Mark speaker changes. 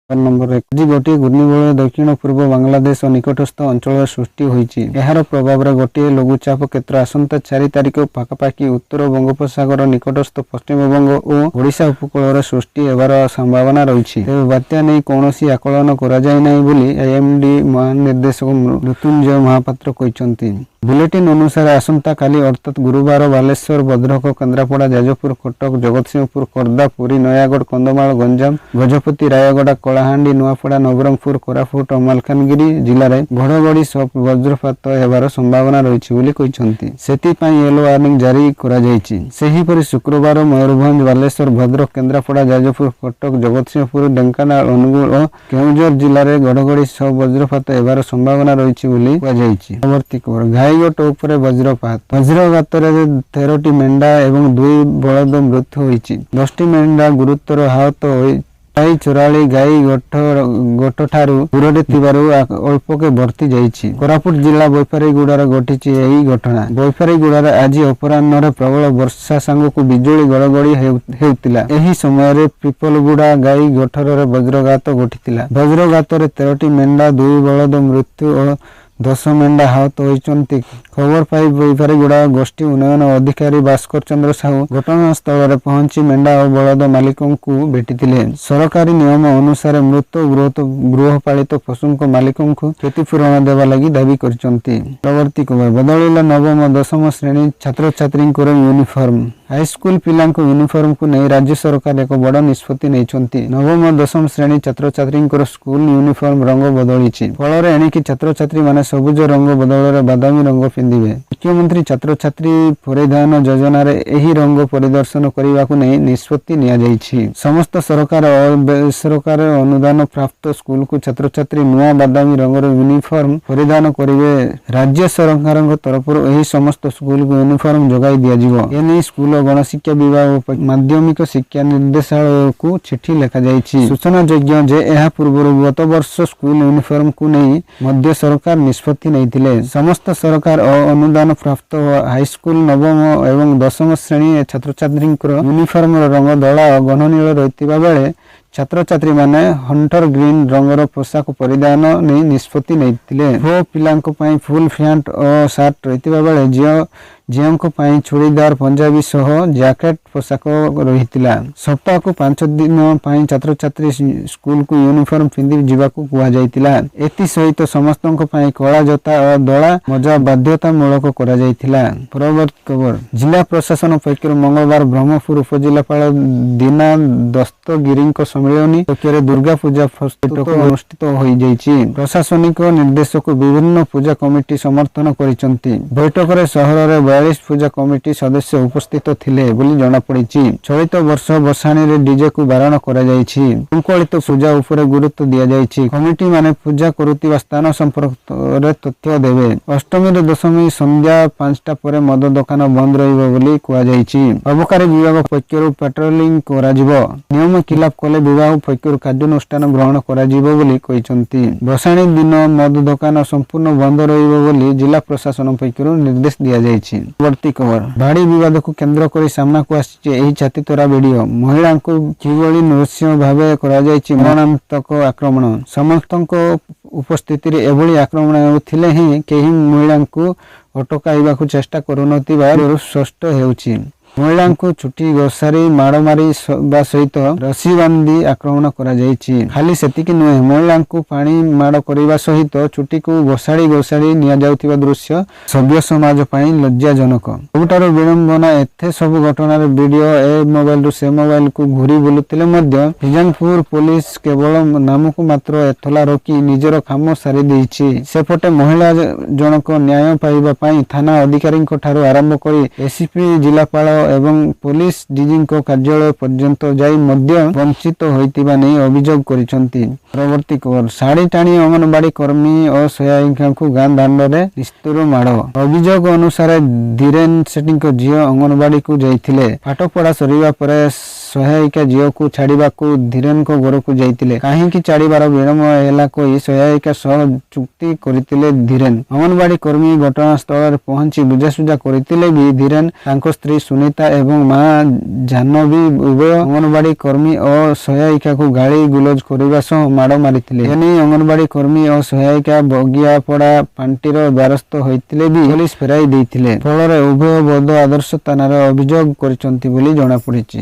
Speaker 1: Number 1 आज गोटे घूर्णिझड़ दक्षिण पूर्व बांग्लादेश और निकटस्थ अंचल सृष्टि होईछि। एहार प्रभाव रे गोटे लघुचाप क्षेत्र आसंता 4 तारिख पाखापाखि उत्तर बंगोपसागर निकटस्थ पश्चिमबंग और ओडिशा उपकूल सृष्टि हेबार संभावना रही। तेज बात्या नहीं कौन आकलन कर आईएमडी महानिर्देशक मृत्युंजय महापात्र कहते। बुलेटिन अनुसार आसंता काली अर्थात गुरुवार बालेश्वर भद्रक केन्द्रापड़ा जाजपुर कटक जगतसिंहपुर खोर्धा पुरी नयागढ़ कंधमाल गंजाम गजपति रायगड़ा कलाहांडी नुआपड़ा नवरंगपुर कोरापुट और मालकानगिरी जिले में घड़घड़ी सह वज्रपात हेबार संभावना रही। सेथिपाई येलो वार्निंग जारी कर शुक्रवार मयूरभंज बालेश्वर भद्रक केन्द्रापड़ा जाजपुर कटक जगतसिंहपुर ढेंकानाल अनुगुल और केउंझर जिले में घड़घड़ी सह वज्रपात हेबार संभावना रही। घाईगट उपरे वज्रघात 13टी मेंढा एवं 2 बलद मृत्यु होईछि। 10टी मेंढा गुरुतर आहत गाई चोराली गाई गोठ ठारू दूर अल्पके बर्ती जाइछि। कोरापुट जिला बैपारीगुड़ार घटिछि एही घटना। बैपारीगुड़ार आज अपराह्न प्रबल वर्षा सांगकु बिजुली घड़घड़ी हेउतिला। एही समय पिपलगुड़ा गाई गोठर वज्रघात घटिथिला। वज्रघात 13टी मेंढा 2 बलद मृत्यु और 10 मेंढा आहत होइचंती। खबर पाई बैपारीगुड़ा गोष्ठी उन्नयन अधिकारी भास्कर चंद्र साहू घटनास्थल में पहुंची मेंढा और बलद मालिकों को भेटिथिले। सरकारी नियम अनुसार मृत गृहपालित पशुओं मालिकों को क्षतिपूरण देवा लगी दाबी करचंती। प्रवर्ती खबर बदलिला नवम और 10म श्रेणी छात्र छात्री यूनिफॉर्म। हाईस्कूल पिला यूनिफॉर्म को नहीं राज्य सरकार एक बड़ निष्पत्ति नहीं। नवम और 10म श्रेणी छात्र छात्री स्कूल यूनिफॉर्म रंग बदली फल एणिकी छात्र छात्री मैंने सबुज रंग बदल बादामी रंग पिंधिबे। मुख्यमंत्री छात्र छात्री परिधान योजना एही रंग परिदर्शन करने को नहीं निष्पत्ति निया जाइछि। समस्त सरकार और बेसरकार अनुदान प्राप्त स्कूल को छात्र छात्री नुआ बादामी रंगर यूनिफॉर्म परिधान करेंगे। राज्य सरकार तरफ एही समस्त स्कूल को यूनिफॉर्म जोगाई दिया। एने स्कूल गणशिक्षा विभाग माध्यमिक शिक्षा निर्देशालय को चिठी लिखा जाइछि। सूचना योग्य जे एहा पूर्व गत वर्ष स्कूल यूनिफॉर्म को नहीं मध्य सरकार निष्पत्ति नहीं। समस्त सरकार और अनुदान प्राप्त हाईस्कूल नवम एवं 10म श्रेणी छात्र छात्री यूनिफॉर्म रंग धला और घननील रही बेले छात्र छात्री माने हंटर ग्रीन रंगर पोशाक परिधान नहीं निष्पत्ति नहीं। पुओ पिलांको पाई फुल पैंट और शर्ट रही बेले झीओं चूड़ीदार पंजाबी सह जैकेट पोशाक रही। सप्ताह को 5 दिन छात्र छात्री स्कूल को यूनिफॉर्म पिंधि जावाक कहुला। एथि सहित समस्त कला जता और दला मजा बाध्यतामूलक परवर्ती खबर जिला प्रशासन पक्षर मंगलवार ब्रह्मपुर उपजिलापाल दीना दस्तगिरी सम्मेलनी कक्ष दुर्गा पूजा अनुष्ठित हो जाइछि। प्रशासनिक निर्देशक विभिन्न पूजा कमिटी समर्थन करिसंती। बैठक में सहर में 42 पूजा कमिटी सदस्य उपस्थित थिले बोली जଣା पड़िछि। चलित वर्ष बसाणी रे डीजे को बारण करा जाइछि। संकलित पूजा उपरे गुरुत्व दिया जाइछि। कमिटी माने पूजा करुतिबा स्थान संपर्क रे तथ्य देबे। अष्टमी रे दशमी संध्या 5टा परे मद दुकान बंद रहिबो बोली कुआ जाइछि। अबकारी विभाग पक्षरु पेट्रोलिंग करा जिवो। नियम खिलाफ कले विभाग पक्षरु कार्यानुष्ठान ग्रहण करा जिवो बोली कहिसंती। बसाणी दिन मद दुकान संपूर्ण बंद रहिबो बोली जिला प्रशासन पक्षरु निर्देश दिया जाइछि। वर्ती खबर भाड़ी विवाद को केंद्र कर सामना को आसी छाती तोरा वीडियो महिला को किभली नृशंस भाव मरणात्मक आक्रमण समस्त उपस्थिति रे एभली आक्रमण होथिले ही केही महिला को अटकाइबा को चेष्टा करुनथिबार स्पष्ट हेउछि। महिला को छुट्टी घोषारी माड़ मारी सहित रसी बांधी आक्रमण कर खाली सेतिक नुहे महिला को पानी माड़ करने सहित छुट्टी को घोषाड़ी नि जाउथिबा दृश्य सभ्य समाज पाई लज्जाजनक। सबुठार विडंबना एथे सब घटनार वीडियो ए मोबाइल से मोबाइल को घूरी बुलुतिले मध्य हिजानपुर पुलिस केवल नाम को मात्र एथला रोकी निजर काम सारी देइछि। सेपटे महिला जनक न्याय पाइबा पाई थाना अधिकारी ठारू आरंभ करी एसीपी जिलापाल एवं पुलिस डीजी कार्यालय पर्यंत जाई मध्य वंचित होइतिबा नै अभियोग करिसंती। परवर्ती खबर साड़ी टाणी अंगनवाड़ी कर्मी और सहायिका को गां दांड रे निस्तुर माड़। अभियोग अनुसार धीरेन सेठी झील अंगनवाड़ी को जाइथिले। पाठ पढ़ा सरिबा परे ସହାୟିକା ଝିଅକୁ ଛାଡ଼ିବାକୁ ଧୀରେନଙ୍କ ଘରକୁ ଯାଇଥିଲେ। କାହିଁକି ଛାଡ଼ିବାର ବିଳମ୍ବ ହେଲା କହି ସହାୟିକା ସହ ଚୁକ୍ତି କରିଥିଲେ ଧୀରେନ। ଅଙ୍ଗନବାଡି କର୍ମୀ ଘଟଣାସ୍ଥଳରେ ପହଞ୍ଚି ବୁଝାସୁଝା କରିଥିଲେ ବି ଧୀରେନ, ତାଙ୍କ ସ୍ତ୍ରୀ ସୁନିତା ଏବଂ ମା ଜାହ୍ନବୀ ଉଭୟ ଅଙ୍ଗନବାଡି କର୍ମୀ ଓ ସହାୟିକାକୁ ଗାଳି ଗୁଲଜ କରିବା ସହ ମାଡ଼ ମାରିଥିଲେ। ଏନେଇ ଅଙ୍ଗନବାଡି କର୍ମୀ ଓ ସହାୟିକା ବଗିଆପଡା ପାଣ୍ଠିର ଦ୍ୱାରସ୍ଥ ହୋଇଥିଲେ ବି ପୋଲିସ ଫେରାଇ ଦେଇଥିଲେ। ଫଳରେ ଉଭୟ ବୌଦ୍ଧ ଆଦର୍ଶ ଥାନାରେ ଅଭିଯୋଗ କରିଛନ୍ତି ବୋଲି ଜଣାପଡ଼ିଛି।